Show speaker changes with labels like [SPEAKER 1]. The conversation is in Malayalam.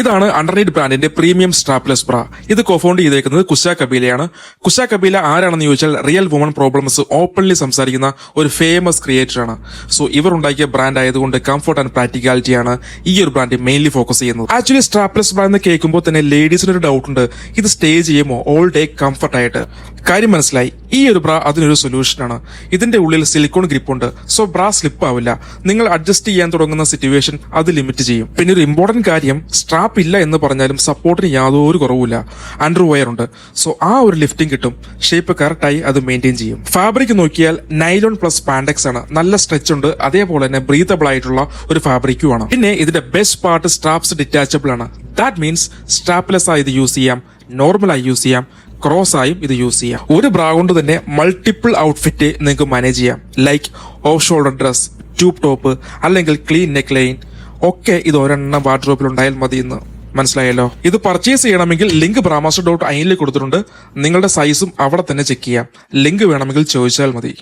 [SPEAKER 1] ഇതാണ് അണ്ടർനീഡ് ബ്രാൻഡിന്റെ പ്രീമിയം സ്ട്രാപ്ലെസ് ബ്രാ. ഇത് കോഫൗണ്ട് ചെയ്തേക്കുന്നത് കുശ കബീലയാണ്. കുശ കബീല ആരാണെന്ന് ചോദിച്ചാൽ റിയൽ വുമൺ പ്രോബ്ലംസ് ഓപ്പൺലി സംസാരിക്കുന്ന ഒരു ഫേമസ് ക്രിയേറ്റർ ആണ്. സോ ഇവർ ഉണ്ടാക്കിയ ബ്രാൻഡ് ആയതുകൊണ്ട് കംഫർട്ട് ആൻഡ് പ്രാക്ടിക്കാലിറ്റി ആണ് ഈ ഒരു ബ്രാൻഡ് മെയിൻലി ഫോക്കസ് ചെയ്യുന്നത്. ആക്ച്വലി സ്ട്രാപ്ലെസ് ബ്രാ എന്ന് കേൾക്കുമ്പോൾ തന്നെ ലേഡീസിന് ഒരു ഡൗട്ട് ഉണ്ട്, ഇത് സ്റ്റേ ചെയ്യുമോ ഓൾ ഡേ കംഫർട്ട് ആയിട്ട്? കാര്യം മനസ്സിലായി. ഈ ഒരു ബ്രാ അതിനൊരു സൊല്യൂഷൻ ആണ്. ഇതിന്റെ ഉള്ളിൽ സിലിക്കോൺ ഗ്രിപ്പ് ഉണ്ട്. സോ ബ്രാ സ്ലിപ്പ് ആവില്ല. നിങ്ങൾ അഡ്ജസ്റ്റ് ചെയ്യാൻ തുടങ്ങുന്ന സിറ്റുവേഷൻ അത് ലിമിറ്റ് ചെയ്യും. പിന്നെ ഒരു ഇമ്പോർട്ടന്റ് കാര്യം, സ്ട്രാപ്പ് ഇല്ല എന്ന് പറഞ്ഞാലും സപ്പോർട്ടിന് യാതൊരു കുറവുമില്ല. അണ്ടർ വയർ ഉണ്ട്. സോ ആ ഒരു ലിഫ്റ്റിംഗ് കിട്ടും. ഷേപ്പ് കറക്റ്റായി അത് മെയിൻറ്റെയിൻ ചെയ്യും. ഫാബ്രിക് നോക്കിയാൽ നൈലോൺ പ്ലസ് സ്പാൻഡെക്സ് ആണ്. നല്ല സ്ട്രെച്ച് ഉണ്ട്. അതേപോലെ തന്നെ ബ്രീത്തബിൾ ആയിട്ടുള്ള ഒരു ഫാബ്രിക്കും ആണ്. പിന്നെ ഇതിന്റെ ബെസ്റ്റ് പാർട്ട്, സ്ട്രാപ്സ് ഡിറ്റാച്ചബിൾ ആണ്. ദാറ്റ് മീൻസ് സ്ട്രാപ്ലെസ് ആയി ഇത് യൂസ് ചെയ്യാം, നോർമലായി യൂസ് ചെയ്യാം, ക്രോസ് ആയും ഇത് യൂസ് ചെയ്യാം. ഒരു ബ്രാ കൊണ്ട് തന്നെ മൾട്ടിപ്പിൾ ഔട്ട്ഫിറ്റ് നിങ്ങൾക്ക് മാനേജ് ചെയ്യാം. Like of shoulder dress, tube top, അല്ലെങ്കിൽ ക്ലീൻ നെക്ക് ലൈൻ ഒക്കെ ഇത് ഒരെണ്ണം വാർഡ്രോബിൽ ഉണ്ടായാൽ മതി എന്ന് മനസ്സിലായല്ലോ. ഇത് പർച്ചേസ് ചെയ്യണമെങ്കിൽ ലിങ്ക് brahmaster.in കൊടുത്തിട്ടുണ്ട്. നിങ്ങളുടെ സൈസും അവിടെ തന്നെ ചെക്ക് ചെയ്യാം. ലിങ്ക് വേണമെങ്കിൽ ചോദിച്ചാൽ മതി.